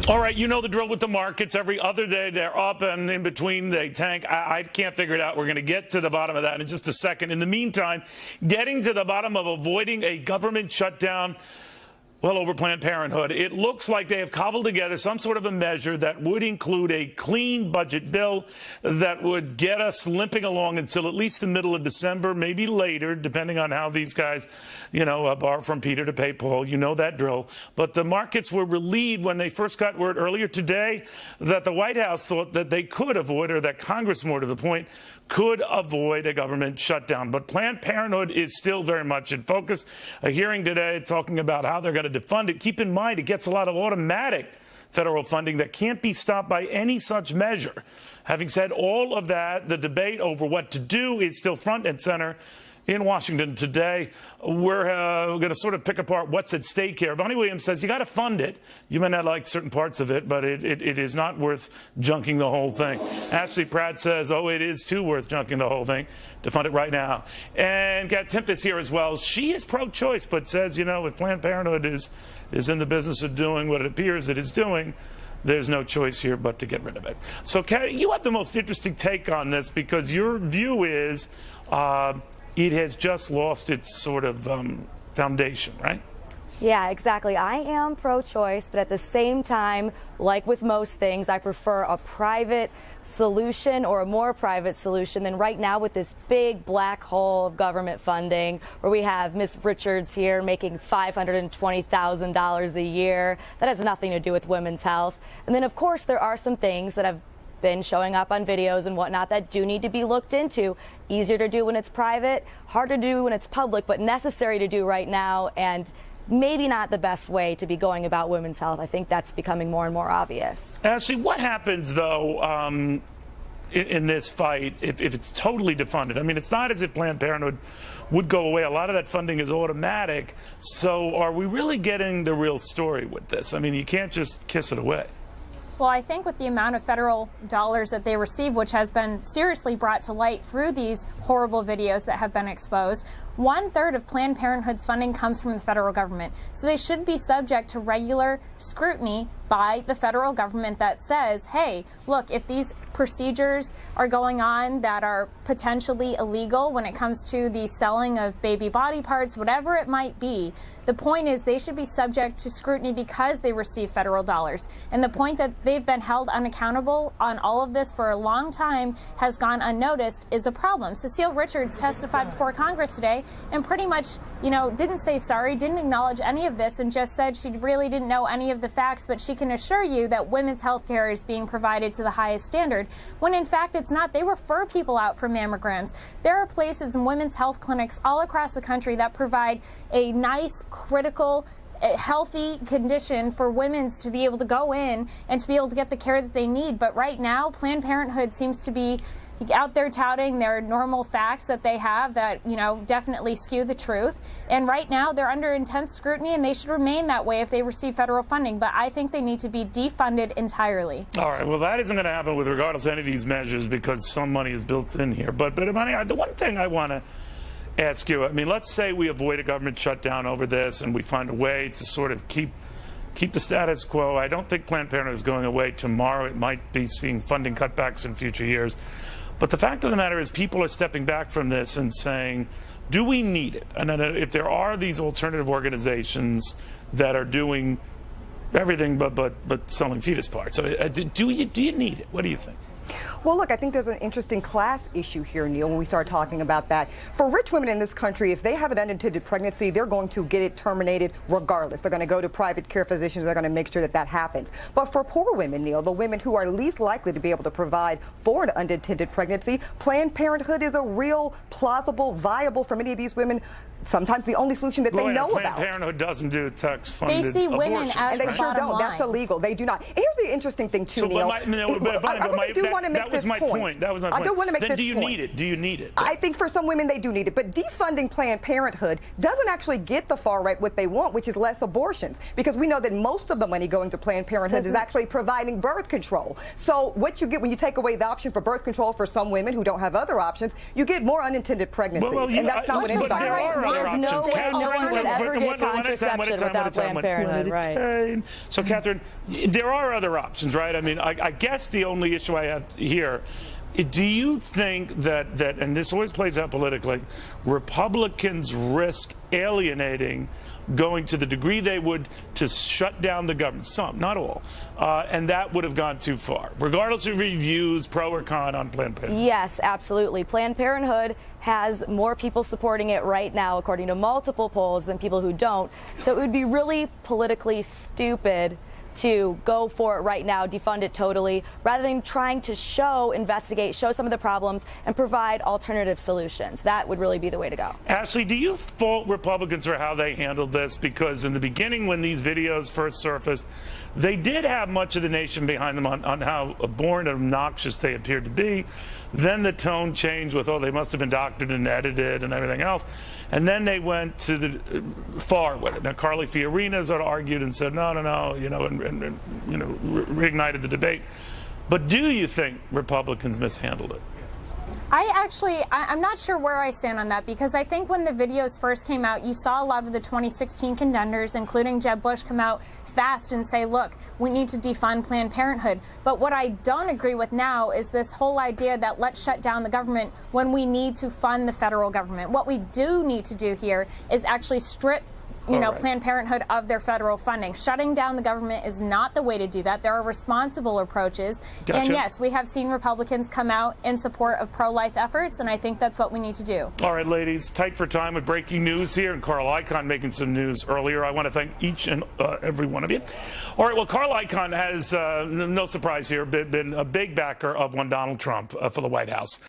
All right, you know the drill with the markets. Every other day they're up, and in between they tank. I can't figure it out. We're going to get to the bottom of that in just a second. In the meantime, getting to the bottom of avoiding a government shutdown, well, over Planned Parenthood. It looks like they have cobbled together some sort of a measure that would include a clean budget bill that would get us limping along until at least the middle of December, maybe later, depending on how these guys, borrow from Peter to pay Paul. You know that drill. But the markets were relieved when they first got word earlier today that the White House thought that they could avoid, or that Congress, more to the point, could avoid a government shutdown. But Planned Parenthood is still very much in focus. A hearing today talking about how they're going to defund it. Keep in mind, it gets a lot of automatic federal funding that can't be stopped by any such measure. Having said all of that, the debate over what to do is still front and center in Washington today. We're going to sort of pick apart what's at stake here. Bonnie Williams says you got to fund it. You may not like certain parts of it, but it is not worth junking the whole thing. Ashley Pratt says, oh, it is too worth junking the whole thing to fund it right now. And Katherine Timpf is here as well. She is pro-choice, but says, if Planned Parenthood is in the business of doing what it appears it is doing, there's no choice here but to get rid of it. So, Kat, you have the most interesting take on this, because your view is it has just lost its sort of foundation, right? Yeah, exactly. I am pro-choice, but at the same time, like with most things, I prefer a private solution, or a more private solution than right now with this big black hole of government funding, where we have Ms. Richards here making $520,000 a year. That has nothing to do with women's health. And then, of course, there are some things that have been showing up on videos and whatnot that do need to be looked into. Easier to do when it's private, harder to do when it's public, but necessary to do right now, and maybe not the best way to be going about women's health. I think that's becoming more and more obvious. Ashley, what happens, though, in this fight if it's totally defunded? I mean, it's not as if Planned Parenthood would go away. A lot of that funding is automatic. So are we really getting the real story with this? I mean, you can't just kiss it away. Well, I think with the amount of federal dollars that they receive, which has been seriously brought to light through these horrible videos that have been exposed, 1/3 of Planned Parenthood's funding comes from the federal government. So they should be subject to regular scrutiny by the federal government that says, hey, look, if these procedures are going on that are potentially illegal when it comes to the selling of baby body parts, whatever it might be, the point is they should be subject to scrutiny because they receive federal dollars. And the point that they've been held unaccountable on all of this for a long time has gone unnoticed is a problem. Cecile Richards testified before Congress today and pretty much, didn't say sorry, didn't acknowledge any of this, and just said she really didn't know any of the facts, but she can assure you that women's health care is being provided to the highest standard, when in fact it's not. They refer people out for mammograms. There are places in women's health clinics all across the country that provide a nice, critical, healthy condition for women to be able to go in and to be able to get the care that they need. But right now, Planned Parenthood seems to be out there touting their normal facts that they have that, definitely skew the truth. And right now, they're under intense scrutiny, and they should remain that way if they receive federal funding. But I think they need to be defunded entirely. All right. Well, that isn't going to happen with regardless of any of these measures, because some money is built in here. But Imani, the one thing I want to ask you, I mean, let's say we avoid a government shutdown over this and we find a way to sort of keep the status quo. I don't think Planned Parenthood is going away tomorrow. It might be seeing funding cutbacks in future years. But the fact of the matter is people are stepping back from this and saying, do we need it? And then if there are these alternative organizations that are doing everything but selling fetus parts, do you need it? What do you think? Well, look, I think there's an interesting class issue here, Neil, when we start talking about that. For rich women in this country, if they have an unintended pregnancy, they're going to get it terminated regardless. They're going to go to private care physicians. They're going to make sure that happens. But for poor women, Neil, the women who are least likely to be able to provide for an unintended pregnancy, Planned Parenthood is a real, plausible, viable for many of these women, sometimes the only solution that they know about. Planned Parenthood doesn't do tax-funded abortions. They see women as and they sure don't. That's illegal. They do not. And here's the interesting thing, too, Neil. I do want to make this point. That was my point. I do want to make this point. Then do you need it? Do you need it? I think for some women they do need it. But defunding Planned Parenthood doesn't actually get the far right what they want, which is less abortions. Because we know that most of the money going to Planned Parenthood is actually providing birth control. So what you get when you take away the option for birth control for some women who don't have other options, you get more unintended pregnancies. And that's not what anybody wants. other There's no options. way Catherine, no one would ever get contraception without Planned Parenthood, So, Catherine, there are other options, right? I mean, I guess the only issue I have here, do you think that, and this always plays out politically, Republicans risk alienating, going to the degree they would, to shut down the government? Some, not all. And that would have gone too far, regardless of reviews, pro or con on Planned Parenthood. Yes, absolutely. Planned Parenthood has more people supporting it right now, according to multiple polls, than people who don't. So it would be really politically stupid to go for it right now, defund it totally, rather than trying to investigate, show some of the problems, and provide alternative solutions. That would really be the way to go. Ashley, do you fault Republicans for how they handled this? Because in the beginning, when these videos first surfaced, they did have much of the nation behind them on how abhorrent and obnoxious they appeared to be. Then the tone changed with, oh, they must have been doctored and edited and everything else. And then they went to the far with it. Now, Carly Fiorina sort of argued and said, no, and reignited the debate. But do you think Republicans mishandled it? I'm not sure where I stand on that, because I think when the videos first came out, you saw a lot of the 2016 contenders, including Jeb Bush, come out fast and say, look, we need to defund Planned Parenthood. But what I don't agree with now is this whole idea that let's shut down the government when we need to fund the federal government. What we do need to do here is actually strip Planned Parenthood of their federal funding. Shutting down the government is not the way to do that. There are responsible approaches. Gotcha. And yes, we have seen Republicans come out in support of pro-life efforts, and I think that's what we need to do. All right, ladies, tight for time with breaking news here, and Carl Icahn making some news earlier. I want to thank each and every one of you. All right, well, Carl Icahn has, no surprise here, been a big backer of one Donald Trump for the White House.